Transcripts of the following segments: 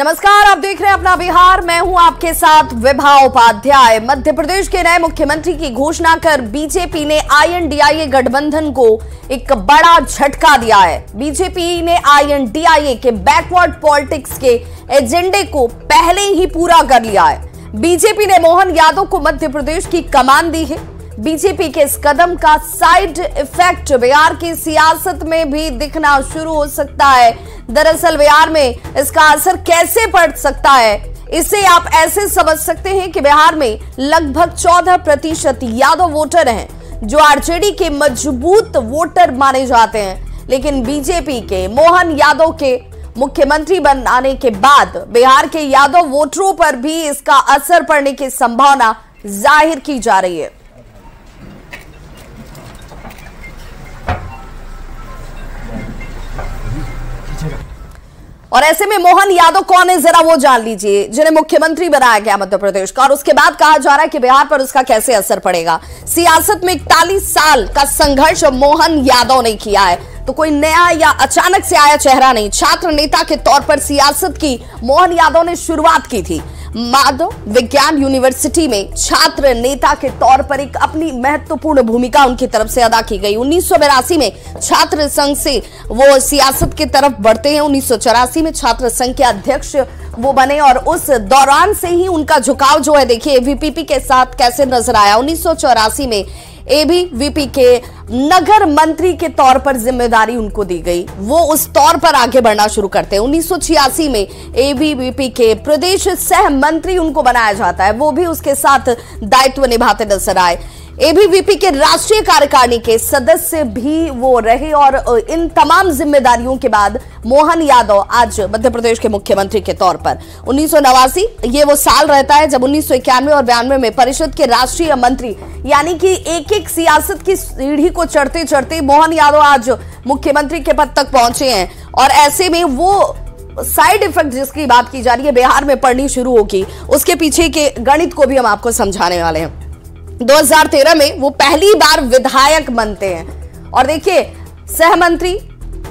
नमस्कार, आप देख रहे हैं अपना बिहार। मैं हूं आपके साथ विभा उपाध्याय। मध्य प्रदेश के नए मुख्यमंत्री की घोषणा कर बीजेपी ने INDIA गठबंधन को एक बड़ा झटका दिया है। बीजेपी ने INDIA के बैकवर्ड पॉलिटिक्स के एजेंडे को पहले ही पूरा कर लिया है। बीजेपी ने मोहन यादव को मध्य प्रदेश की कमान दी है। बीजेपी के इस कदम का साइड इफेक्ट बिहार की सियासत में भी दिखना शुरू हो सकता है। दरअसल बिहार में इसका असर कैसे पड़ सकता है, इसे आप ऐसे समझ सकते हैं कि बिहार में लगभग 14% यादव वोटर हैं, जो आरजेडी के मजबूत वोटर माने जाते हैं। लेकिन बीजेपी के मोहन यादव के मुख्यमंत्री बनाने के बाद बिहार के यादव वोटरों पर भी इसका असर पड़ने की संभावना जाहिर की जा रही है। और ऐसे में मोहन यादव कौन है, जरा वो जान लीजिए, जिन्हें मुख्यमंत्री बनाया गया मध्य प्रदेश का। और उसके बाद कहा जा रहा है कि बिहार पर उसका कैसे असर पड़ेगा। सियासत में 41 साल का संघर्ष मोहन यादव ने किया है, तो कोई नया या अचानक से आया चेहरा नहीं। छात्र नेता के तौर पर सियासत की मोहन यादव ने शुरुआत की थी। माधव विज्ञान यूनिवर्सिटी में छात्र नेता के तौर पर एक अपनी महत्वपूर्ण भूमिका उनकी तरफ से अदा की गई। 1982 में छात्र संघ से वो सियासत की तरफ बढ़ते हैं। 1984 में छात्र संघ के अध्यक्ष वो बने और उस दौरान से ही उनका झुकाव जो है, देखिए एबीवीपी के साथ कैसे नजर आया। 1984 में एबीवीपी के नगर मंत्री के तौर पर जिम्मेदारी उनको दी गई, वो उस तौर पर आगे बढ़ना शुरू करते हैं। 1986 में एबीवीपी के प्रदेश सह मंत्री उनको बनाया जाता है, वो भी उसके साथ दायित्व निभाते नजर आए। एबीवीपी के राष्ट्रीय कार्यकारिणी के सदस्य भी वो रहे और इन तमाम जिम्मेदारियों के बाद मोहन यादव आज मध्य प्रदेश के मुख्यमंत्री के तौर पर 1989 ये वो साल रहता है जब 1991 और 92 में परिषद के राष्ट्रीय मंत्री, यानी कि एक एक सियासत की सीढ़ी को चढ़ते चढ़ते मोहन यादव आज मुख्यमंत्री के पद तक पहुंचे हैं। और ऐसे में वो साइड इफेक्ट जिसकी बात की जा रही है बिहार में पड़नी शुरू होगी, उसके पीछे के गणित को भी हम आपको समझाने वाले हैं। 2013 में वो पहली बार विधायक बनते हैं और देखिए सहमंत्री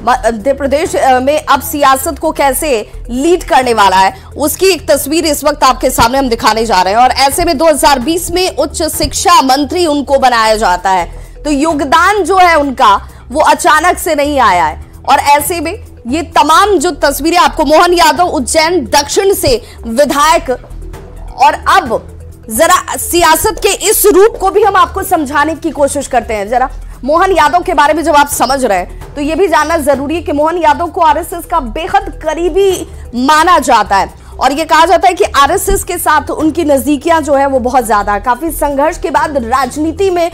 मध्य प्रदेश में अब सियासत को कैसे लीड करने वाला है, उसकी एक तस्वीर इस वक्त आपके सामने हम दिखाने जा रहे हैं। और ऐसे में 2020 में उच्च शिक्षा मंत्री उनको बनाया जाता है, तो योगदान जो है उनका वो अचानक से नहीं आया है। और ऐसे में ये तमाम जो तस्वीरें आपको, मोहन यादव उज्जैन दक्षिण से विधायक, और अब जरा सियासत के इस रूप को भी हम आपको समझाने की कोशिश करते हैं। जरा मोहन यादव के बारे में जब आप समझ रहे हैं तो यह भी जानना जरूरी है कि मोहन यादव को आरएसएस का बेहद करीबी माना जाता है और यह कहा जाता है कि आरएसएस के साथ उनकी नजदीकियां जो है वो बहुत ज्यादा है। काफी संघर्ष के बाद राजनीति में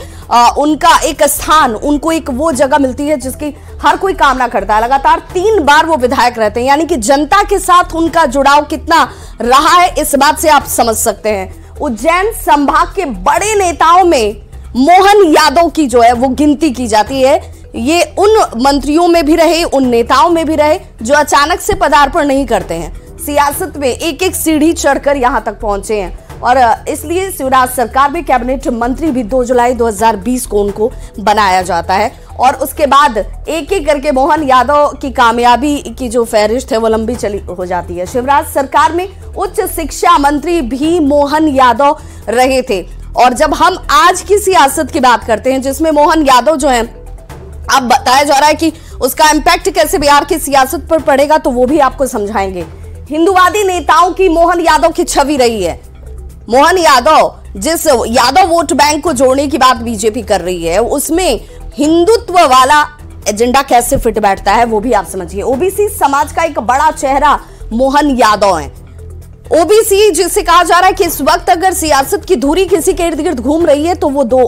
उनका एक स्थान, उनको एक वो जगह मिलती है जिसकी हर कोई कामना करता है। लगातार 3 बार वो विधायक रहते हैं, यानी कि जनता के साथ उनका जुड़ाव कितना रहा है इस बात से आप समझ सकते हैं। उज्जैन संभाग के बड़े नेताओं में मोहन यादव की जो है वो गिनती की जाती है। ये उन मंत्रियों में भी रहे, उन नेताओं में भी रहे जो अचानक से पदार्पण नहीं करते हैं, सियासत में एक एक सीढ़ी चढ़कर यहां तक पहुंचे हैं। और इसलिए शिवराज सरकार में कैबिनेट मंत्री भी 2 जुलाई 2020 को उनको बनाया जाता है। और उसके बाद एक एक करके मोहन यादव की कामयाबी की जो फहरिस्त है वो लंबी चली हो जाती है। शिवराज सरकार में उच्च शिक्षा मंत्री भी मोहन यादव रहे थे। और जब हम आज की सियासत की बात करते हैं जिसमें मोहन यादव जो है, अब बताया जा रहा है कि उसका इम्पैक्ट कैसे बिहार की सियासत पर पड़ेगा, तो वो भी आपको समझाएंगे। हिंदुवादी नेताओं की मोहन यादव की छवि रही है। मोहन यादव जिस यादव वोट बैंक को जोड़ने की बात बीजेपी कर रही है, उसमें हिंदुत्व वाला एजेंडा कैसे फिट बैठता है वो भी आप समझिए। ओबीसी समाज का एक बड़ा चेहरा मोहन यादव है। ओबीसी जिसे कहा जा रहा है कि इस वक्त अगर सियासत की धुरी किसी के इर्द गिर्द घूम रही है तो वो 2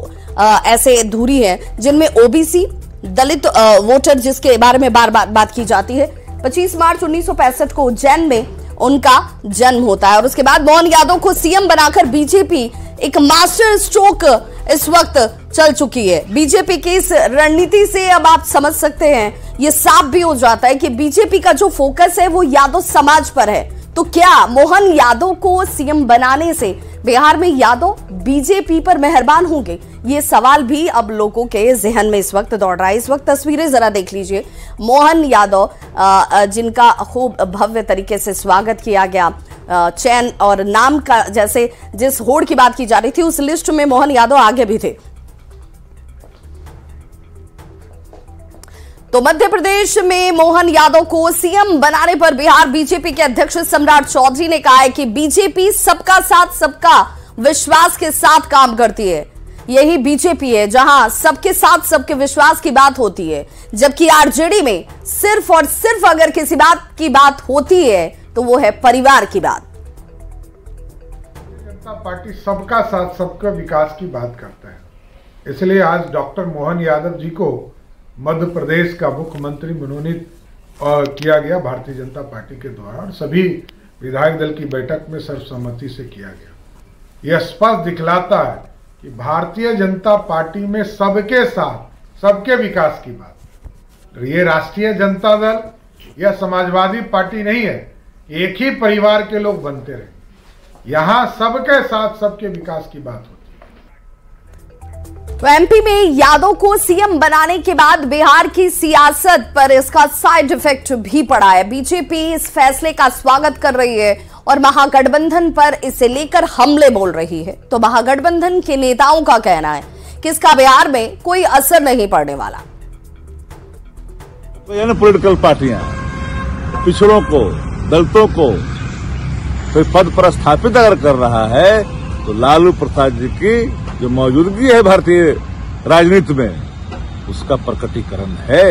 ऐसे धुरी है जिनमें ओबीसी दलित वोटर, जिसके बारे में बार बार बात की जाती है। 25 मार्च 1965 को उज्जैन में उनका जन्म होता है और उसके बाद मोहन यादव को सीएम बनाकर बीजेपी एक मास्टर स्ट्रोक इस वक्त चल चुकी है। बीजेपी की इस रणनीति से अब आप समझ सकते हैं, ये साफ भी हो जाता है कि बीजेपी का जो फोकस है वो यादव समाज पर है। तो क्या मोहन यादव को सीएम बनाने से बिहार में यादव बीजेपी पर मेहरबान होंगे? ये सवाल भी अब लोगों के जहन में इस वक्त दौड़ रहा है। इस वक्त तस्वीरें जरा देख लीजिए। मोहन यादव जिनका खूब भव्य तरीके से स्वागत किया गया, चैन और नाम का जैसे जिस होड़ की बात की जा रही थी उस लिस्ट में मोहन यादव आगे भी थे। तो मध्य प्रदेश में मोहन यादव को सीएम बनाने पर बिहार बीजेपी के अध्यक्ष सम्राट चौधरी ने कहा है कि बीजेपी सबका साथ सबका विश्वास के साथ काम करती है। यही बीजेपी है जहां सबके साथ सबके विश्वास की बात होती है, जबकि आरजेडी में सिर्फ और सिर्फ अगर किसी बात की बात होती है तो वो है परिवार की बात। जनता पार्टी सबका साथ सबका विकास की बात करता है, इसलिए आज डॉक्टर मोहन यादव जी को मध्य प्रदेश का मुख्यमंत्री मनोनीत किया गया भारतीय जनता पार्टी के द्वारा, और सभी विधायक दल की बैठक में सर्वसम्मति से किया गया। यह स्पष्ट दिखलाता है कि भारतीय जनता पार्टी में सबके साथ सबके विकास की बात। ये राष्ट्रीय जनता दल या समाजवादी पार्टी नहीं है, एक ही परिवार के लोग बनते रहे। यहां सबके साथ सबके विकास की बात होती है। तो एमपी में यादव को सीएम बनाने के बाद बिहार की सियासत पर इसका साइड इफेक्ट भी पड़ा है। बीजेपी इस फैसले का स्वागत कर रही है और महागठबंधन पर इसे लेकर हमले बोल रही है। तो महागठबंधन के नेताओं का कहना है कि इसका बिहार में कोई असर नहीं पड़ने वाला। पॉलिटिकल पार्टियां पिछड़ों को, दलितों को फिर पद पर स्थापित अगर कर रहा है तो लालू प्रसाद जी की जो मौजूदगी है भारतीय राजनीति में उसका प्रकटीकरण है।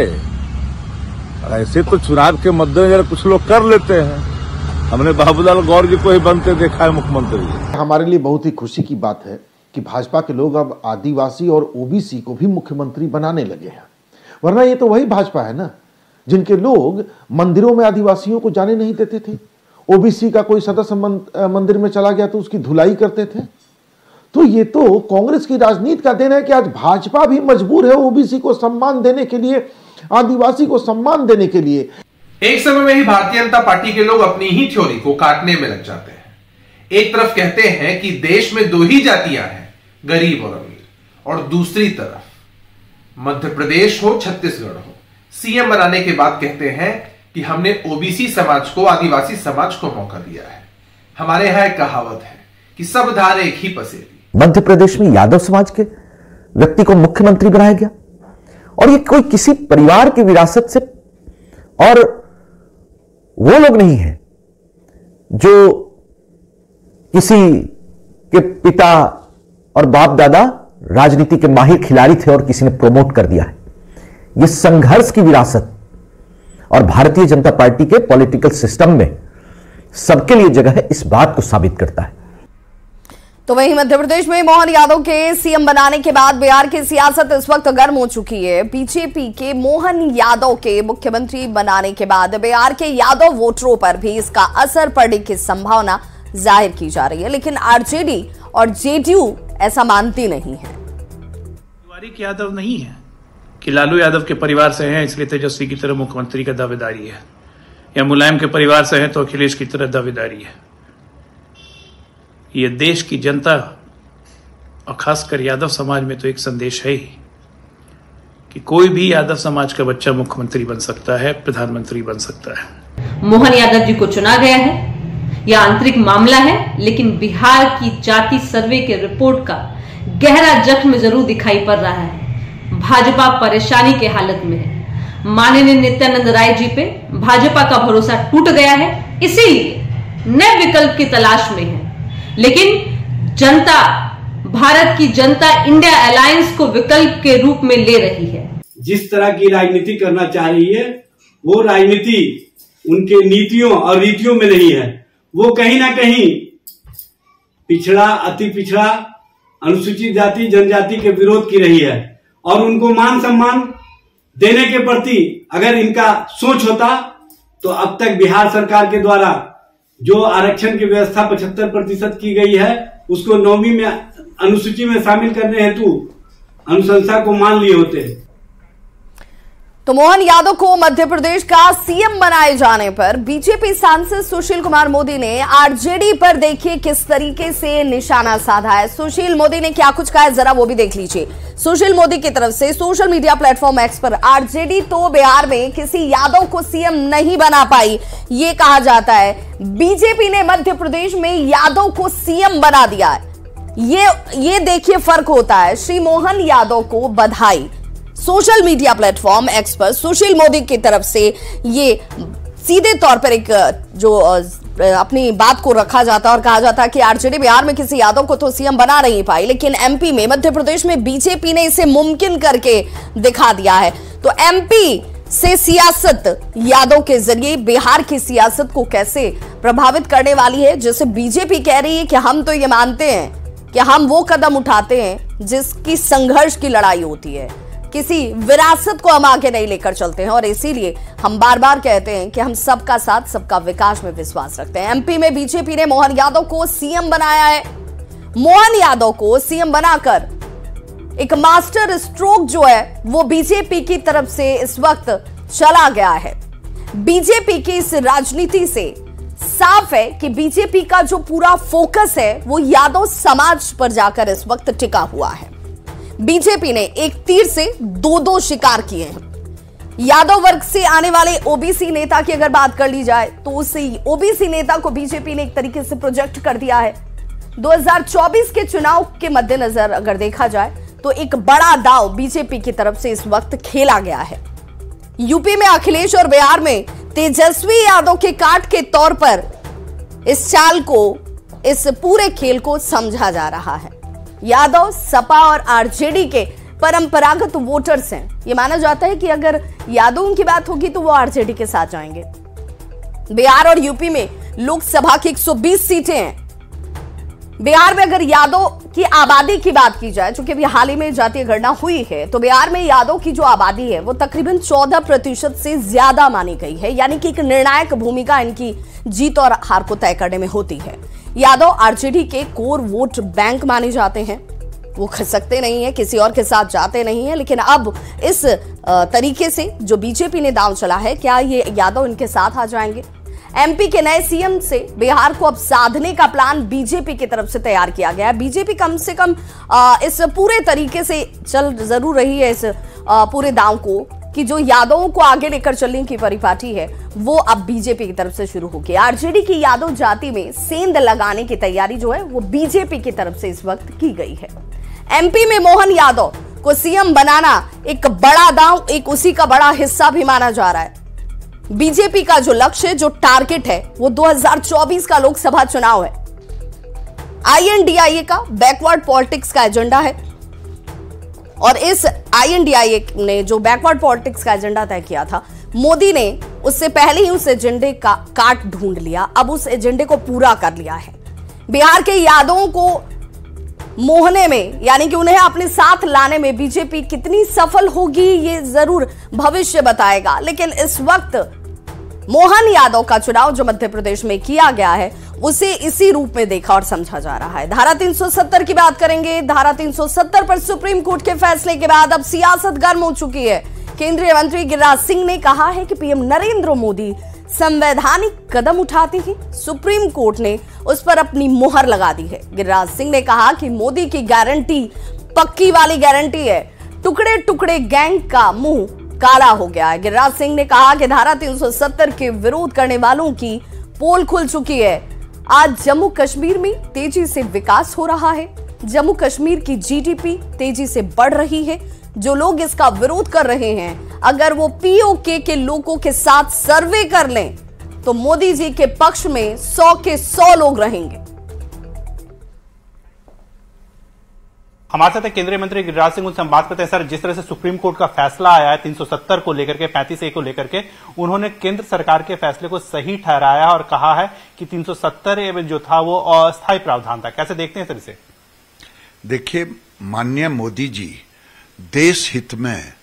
और ऐसे तो चुनाव के मद्देनजर कुछ लोग कर लेते हैं। हमने बाबूलाल गौर जी को ही बनते देखा है मुख्यमंत्री। हमारे लिए बहुत ही खुशी की बात है कि भाजपा के लोग अब आदिवासी और ओबीसी को भी मुख्यमंत्री बनाने लगे हैं, वरना ये तो वही भाजपा है ना जिनके लोग मंदिरों में आदिवासियों को जाने नहीं देते थे। ओबीसी का कोई सदस्य मंदिर में चला गया तो उसकी धुलाई करते थे। तो ये तो कांग्रेस की राजनीति का देन है कि आज भाजपा भी मजबूर है ओबीसी को सम्मान देने के लिए, आदिवासी को सम्मान देने के लिए। एक समय में ही भारतीय जनता पार्टी के लोग अपनी ही थ्योरी को काटने में लग जाते हैं। एक तरफ कहते हैं कि देश में दो ही जातियां हैं, गरीब और अमीर, और दूसरी तरफ मध्य प्रदेश हो छत्तीसगढ़ हो, सीएम बनाने के बाद कहते हैं कि हमने ओबीसी समाज को, आदिवासी समाज को मौका दिया है। हमारे यहां एक कहावत है कि सब धार एक ही पसेरी। मध्य प्रदेश में यादव समाज के व्यक्ति को मुख्यमंत्री बनाया गया और ये कोई किसी परिवार की विरासत से, और वो लोग नहीं है जो किसी के पिता और बाप दादा राजनीति के माहिर खिलाड़ी थे और किसी ने प्रमोट कर दिया है। ये संघर्ष की विरासत और भारतीय जनता पार्टी के पॉलिटिकल सिस्टम में सबके लिए जगह है, इस बात को साबित करता है। तो वहीं मध्य प्रदेश में मोहन यादव के सीएम बनाने के बाद बिहार की सियासत इस वक्त गर्म हो चुकी है। बीजेपी के मोहन यादव के मुख्यमंत्री बनाने के बाद बिहार के यादव वोटरों पर भी इसका असर पड़ने की संभावना जाहिर की जा रही है, लेकिन आरजेडी और जेडीयू ऐसा मानती नहीं है। परिवारिक यादव नहीं है कि लालू यादव के परिवार से हैं इसलिए तेजस्वी की तरह मुख्यमंत्री का दावेदारी है, या मुलायम के परिवार से हैं तो अखिलेश की तरह दावेदारी है। ये देश की जनता और खासकर यादव समाज में तो एक संदेश है ही कि कोई भी यादव समाज का बच्चा मुख्यमंत्री बन सकता है, प्रधानमंत्री बन सकता है। मोहन यादव जी को चुना गया है, यह आंतरिक मामला है, लेकिन बिहार की जाति सर्वे के रिपोर्ट का गहरा जख्म जरूर दिखाई पड़ रहा है। भाजपा परेशानी के हालत में है। माननीय नित्यानंद राय जी पे भाजपा का भरोसा टूट गया है, इसीलिए नए विकल्प की तलाश में है। लेकिन जनता, भारत की जनता इंडिया अलायंस को विकल्प के रूप में ले रही है। जिस तरह की राजनीति करना चाह रही है वो राजनीति उनके नीतियों और रीतियों में नहीं है। वो कहीं ना कहीं पिछड़ा, अति पिछड़ा, अनुसूचित जाति जनजाति के विरोध की रही है, और उनको मान सम्मान देने के प्रति अगर इनका सोच होता तो अब तक बिहार सरकार के द्वारा जो आरक्षण की व्यवस्था 75% की गई है उसको 9वीं में अनुसूची में शामिल करने हेतु अनुशंसा को मान लिए होते। तो मोहन यादव को मध्य प्रदेश का सीएम बनाए जाने पर बीजेपी सांसद सुशील कुमार मोदी ने आरजेडी पर देखिए किस तरीके से निशाना साधा है। सुशील मोदी ने क्या कुछ कहा है, जरा वो भी देख लीजिए। सुशील मोदी की तरफ से सोशल मीडिया प्लेटफॉर्म एक्स पर आरजेडी तो बिहार में किसी यादव को सीएम नहीं बना पाई, ये कहा जाता है। बीजेपी ने मध्य प्रदेश में यादव को सीएम बना दिया है। ये देखिए फर्क होता है। श्री मोहन यादव को बधाई। सोशल मीडिया प्लेटफॉर्म एक्स पर सुशील मोदी की तरफ से ये सीधे तौर पर एक जो अपनी बात को रखा जाता और कहा जाता कि आरजेडी बिहार में किसी यादव को तो सीएम बना नहीं पाई, लेकिन एमपी में, मध्य प्रदेश में बीजेपी ने इसे मुमकिन करके दिखा दिया है। तो एमपी से सियासत यादव के जरिए बिहार की सियासत को कैसे प्रभावित करने वाली है, जैसे बीजेपी कह रही है कि हम तो ये मानते हैं कि हम वो कदम उठाते हैं जिसकी संघर्ष की लड़ाई होती है, किसी विरासत को हम आगे नहीं लेकर चलते हैं, और इसीलिए हम बार बार कहते हैं कि हम सबका साथ सबका विकास में विश्वास रखते हैं। एमपी में बीजेपी ने मोहन यादव को सीएम बनाया है। मोहन यादव को सीएम बनाकर एक मास्टर स्ट्रोक जो है वो बीजेपी की तरफ से इस वक्त चला गया है। बीजेपी की इस राजनीति से साफ है कि बीजेपी का जो पूरा फोकस है वो यादव समाज पर जाकर इस वक्त टिका हुआ है। बीजेपी ने एक तीर से दो शिकार किए हैं। यादव वर्ग से आने वाले ओबीसी नेता की अगर बात कर ली जाए तो उस ओबीसी नेता को बीजेपी ने एक तरीके से प्रोजेक्ट कर दिया है। 2024 के चुनाव के मद्देनजर अगर देखा जाए तो एक बड़ा दांव बीजेपी की तरफ से इस वक्त खेला गया है। यूपी में अखिलेश और बिहार में तेजस्वी यादव के काट के तौर पर इस चाल को, इस पूरे खेल को समझा जा रहा है। यादव सपा और आरजेडी के परंपरागत वोटर्स हैं। यह माना जाता है कि अगर यादवों की बात होगी तो वो आरजेडी के साथ जाएंगे। बिहार और यूपी में लोकसभा की 120 सीटें हैं। बिहार में अगर यादव की आबादी की बात की जाए, चूंकि अभी हाल ही में जातीय गणना हुई है, तो बिहार में यादव की जो आबादी है वो तकरीबन 14% से ज्यादा मानी गई है। यानी कि एक निर्णायक भूमिका इनकी जीत और हार को तय करने में होती है। यादव आरजेडी के कोर वोट बैंक माने जाते हैं। वो खसकते नहीं है, किसी और के साथ जाते नहीं है। लेकिन अब इस तरीके से जो बीजेपी ने दांव चला है, क्या ये यादव इनके साथ आ जाएंगे? एमपी के नए सीएम से बिहार को अब साधने का प्लान बीजेपी की तरफ से तैयार किया गया है। बीजेपी कम से कम इस पूरे तरीके से चल जरूर रही है इस पूरे दांव को कि जो यादवों को आगे लेकर चलने की परिपाटी है वो अब बीजेपी की तरफ से शुरू होगी। आरजेडी की यादव जाति में सेंध लगाने की तैयारी जो है वो बीजेपी की तरफ से इस वक्त की गई है। एमपी में मोहन यादव को सीएम बनाना एक बड़ा दांव, एक उसी का बड़ा हिस्सा भी माना जा रहा है। बीजेपी का जो लक्ष्य, जो टारगेट है वो 2024 का लोकसभा चुनाव है। आईएनडीआईए का बैकवर्ड पॉलिटिक्स का एजेंडा है, और इस आईएनडीआईए ने जो बैकवर्ड पॉलिटिक्स का एजेंडा तय किया था, मोदी ने उससे पहले ही उस एजेंडे का काट ढूंढ लिया, अब उस एजेंडे को पूरा कर लिया है। बिहार के यादवों को मोहने में, यानी कि उन्हें अपने साथ लाने में बीजेपी कितनी सफल होगी ये जरूर भविष्य बताएगा। लेकिन इस वक्त मोहन यादव का चुनाव जो मध्य प्रदेश में किया गया है उसे इसी रूप में देखा और समझा जा रहा है। धारा 370 की बात करेंगे। धारा 370 पर सुप्रीम कोर्ट के फैसले के बाद अब सियासत गर्म हो चुकी है। केंद्रीय मंत्री गिरिराज सिंह ने कहा है कि पीएम नरेंद्र मोदी संवैधानिक कदम उठाते ही सुप्रीम कोर्ट ने उस पर अपनी मुहर लगा दी है। गिरिराज सिंह ने कहा कि मोदी की गारंटी पक्की वाली गारंटी है, टुकड़े टुकड़े गैंग का मुंह काला हो गया है। गिरिराज सिंह ने कहा कि धारा 370 के विरोध करने वालों की पोल खुल चुकी है। आज जम्मू कश्मीर में तेजी से विकास हो रहा है। जम्मू कश्मीर की जीडीपी तेजी से बढ़ रही है। जो लोग इसका विरोध कर रहे हैं, अगर वो पीओके के लोगों के साथ सर्वे कर लें तो मोदी जी के पक्ष में 100 के 100 लोग रहेंगे। हमारे साथ केंद्रीय मंत्री गिरिराज सिंह, उनसे हम बात करते हैं। सर, जिस तरह से सुप्रीम कोर्ट का फैसला आया है 370 को लेकर के, 35A को लेकर के, उन्होंने केंद्र सरकार के फैसले को सही ठहराया और कहा है कि 370A जो था वो अस्थायी प्रावधान था। कैसे देखते हैं सर इसे? देखिए, माननीय मोदी जी देश हित में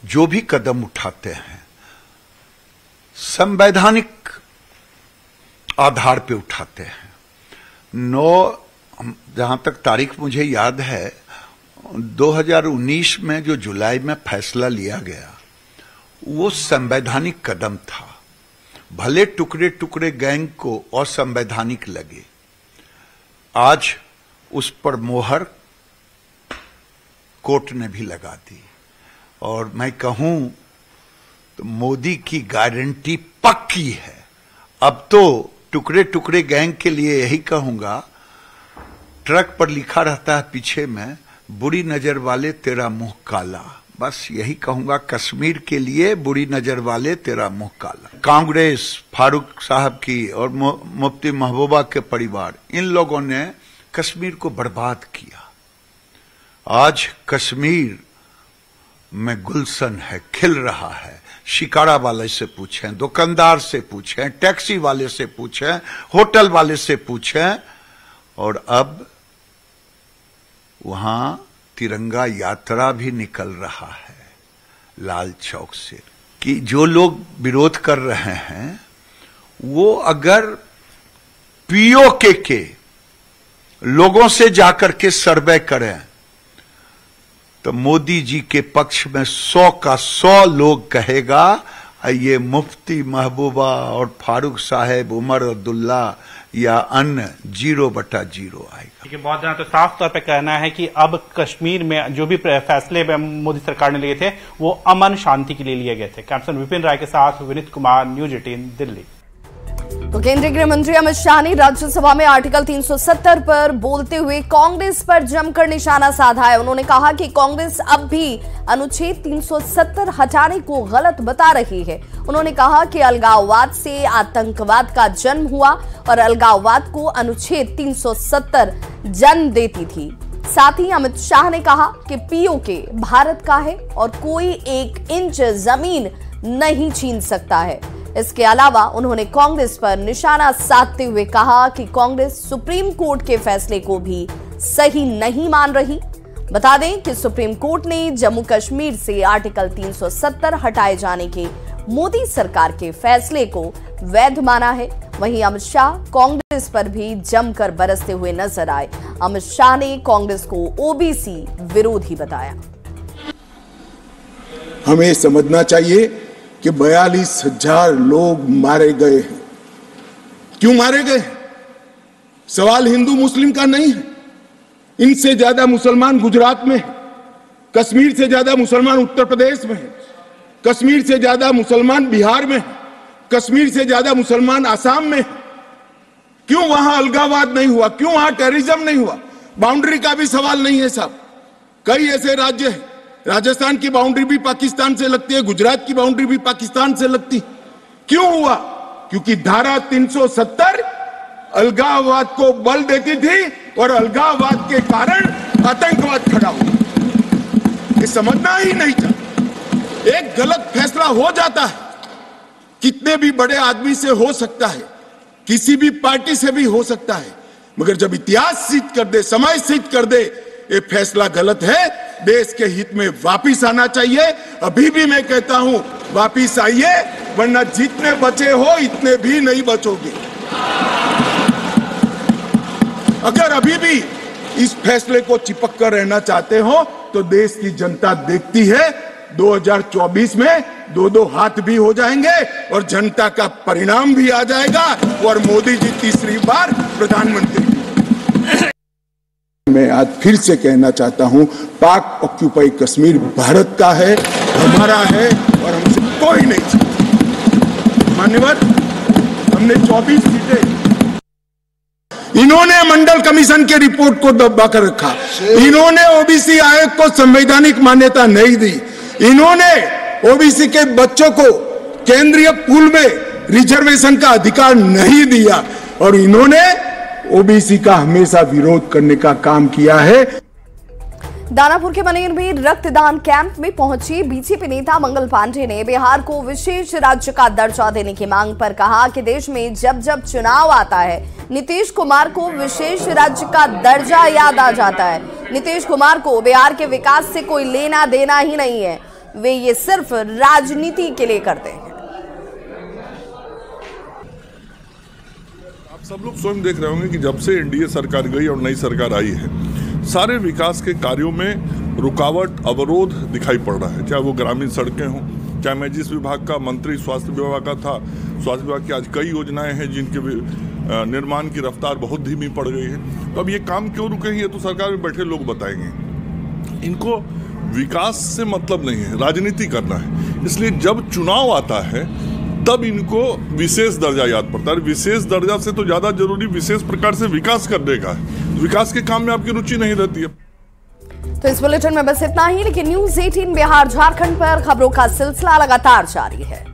जो भी कदम उठाते हैं संवैधानिक आधार पे उठाते हैं। जहां तक तारीख मुझे याद है, 2019 में जो जुलाई में फैसला लिया गया वो संवैधानिक कदम था। भले टुकड़े टुकड़े गैंग को असंवैधानिक लगे, आज उस पर मोहर कोर्ट ने भी लगा दी। और मैं कहूं तो मोदी की गारंटी पक्की है। अब तो टुकड़े टुकड़े गैंग के लिए यही कहूंगा, ट्रक पर लिखा रहता है पीछे में, बुरी नजर वाले तेरा मुंह काला। बस यही कहूंगा कश्मीर के लिए, बुरी नजर वाले तेरा मुंह काला। कांग्रेस, फारूक साहब की और मुफ्ती महबूबा के परिवार, इन लोगों ने कश्मीर को बर्बाद किया। आज कश्मीर में गुलशन है, खिल रहा है। शिकारा वाले से पूछें, दुकानदार से पूछें, टैक्सी वाले से पूछें, होटल वाले से पूछें, और अब वहां तिरंगा यात्रा भी निकल रहा है लाल चौक से। कि जो लोग विरोध कर रहे हैं वो अगर पीओके के लोगों से जाकर के सर्वे करें तो मोदी जी के पक्ष में 100 का 100 लोग कहेगा ये मुफ्ती महबूबा और फारूक साहेब, उमर अब्दुल्ला या अन्य 0/0 आएगा। देखिए, बहुत ज्यादा तो साफ तौर पे कहना है कि अब कश्मीर में जो भी फैसले मोदी सरकार ने लिए थे वो अमन शांति के लिए लिए गए थे। कैप्टन विपिन राय के साथ विनीत कुमार, न्यूज 18 दिल्ली। तो केंद्रीय गृह मंत्री अमित शाह ने राज्यसभा में आर्टिकल 370 पर बोलते हुए कांग्रेस पर जमकर निशाना साधा है। उन्होंने कहा कि कांग्रेस अब भी अनुच्छेद 370 हटाने को गलत बता रही है। उन्होंने कहा कि अलगाववाद से आतंकवाद का जन्म हुआ और अलगाववाद को अनुच्छेद 370 जन्म देती थी। साथ ही अमित शाह ने कहा कि पीओके भारत का है और कोई 1 इंच जमीन नहीं छीन सकता है। इसके अलावा उन्होंने कांग्रेस पर निशाना साधते हुए कहा कि कांग्रेस सुप्रीम कोर्ट के फैसले को भी सही नहीं मान रही। बता दें कि सुप्रीम कोर्ट ने जम्मू कश्मीर से आर्टिकल 370 हटाए जाने के मोदी सरकार के फैसले को वैध माना है। वहीं अमित शाह कांग्रेस पर भी जमकर बरसते हुए नजर आए। अमित शाह ने कांग्रेस को ओबीसी विरोधी बताया। हमें समझना चाहिए कि 42,000 लोग मारे गए हैं। क्यों मारे गए? सवाल हिंदू मुस्लिम का नहीं है। इनसे ज्यादा मुसलमान गुजरात में है, कश्मीर से ज्यादा मुसलमान उत्तर प्रदेश में है, कश्मीर से ज्यादा मुसलमान बिहार में है, कश्मीर से ज्यादा मुसलमान आसाम में है। क्यों वहां अलगाववाद नहीं हुआ? क्यों वहां टेररिज्म नहीं हुआ? बाउंड्री का भी सवाल नहीं है साहब। कई ऐसे राज्य हैं, राजस्थान की बाउंड्री भी पाकिस्तान से लगती है, गुजरात की बाउंड्री भी पाकिस्तान से लगती। क्यों हुआ? क्योंकि धारा 370 अलगाववाद को बल देती थी और अलगाववाद के कारण आतंकवाद खड़ा हुआ। ये समझना ही नहीं था। एक गलत फैसला हो जाता है, कितने भी बड़े आदमी से हो सकता है, किसी भी पार्टी से भी हो सकता है, मगर जब इतिहास सिद्ध कर दे, समय सिद्ध कर दे ये फैसला गलत है, देश के हित में वापिस आना चाहिए। अभी भी मैं कहता हूं वापिस आइए, वरना जितने बचे हो इतने भी नहीं बचोगे। अगर अभी भी इस फैसले को चिपक कर रहना चाहते हो तो देश की जनता देखती है 2024 में 2-2 हाथ भी हो जाएंगे और जनता का परिणाम भी आ जाएगा और मोदी जी तीसरी बार प्रधानमंत्री। मैं आज फिर से कहना चाहता हूं, पाक ऑक्यूपाई कश्मीर भारत का है, हमारा है और हमसे कोई नहीं चाहता। मान्यवर, हमने 24 सीटें, इन्होंने मंडल कमीशन के रिपोर्ट को दबा कर रखा, इन्होंने ओबीसी आयोग को संवैधानिक मान्यता नहीं दी, इन्होंने ओबीसी के बच्चों को केंद्रीय पूल में रिजर्वेशन का अधिकार नहीं दिया और इन्होंने ओबीसी का हमेशा विरोध करने का काम किया है। दानापुर के मनेर में रक्तदान कैंप में पहुंची बीजेपी नेता मंगल पांडे ने बिहार को विशेष राज्य का दर्जा देने की मांग पर कहा कि देश में जब जब चुनाव आता है नीतीश कुमार को विशेष राज्य का दर्जा याद आ जाता है। नीतीश कुमार को बिहार के विकास से कोई लेना देना ही नहीं है, वे ये सिर्फ राजनीति के लिए करते हैं। आप सब लोग स्वयं देख रहे होंगे कि जब से एनडीए सरकार गई और नई सरकार आई है, सारे विकास के कार्यों में रुकावट, अवरोध दिखाई पड़ रहा है। चाहे वो ग्रामीण सड़कें हों, चाहे मैं जिस विभाग का मंत्री स्वास्थ्य विभाग का था, स्वास्थ्य विभाग की आज कई योजनाएं हैं जिनके निर्माण की रफ्तार बहुत धीमी पड़ गई है। तो अब ये काम क्यों रुके हैं, ये तो सरकार में बैठे लोग बताएंगे। इनको विकास से मतलब नहीं है, राजनीति करना है। इसलिए जब चुनाव आता है तब इनको विशेष दर्जा याद पड़ता है। विशेष दर्जा से तो ज्यादा जरूरी विशेष प्रकार से विकास करने का है। विकास के काम में आपकी रुचि नहीं रहती है। तो इस बुलेटिन में बस इतना ही, लेकिन न्यूज़ 18 बिहार झारखंड पर खबरों का सिलसिला लगातार जारी है।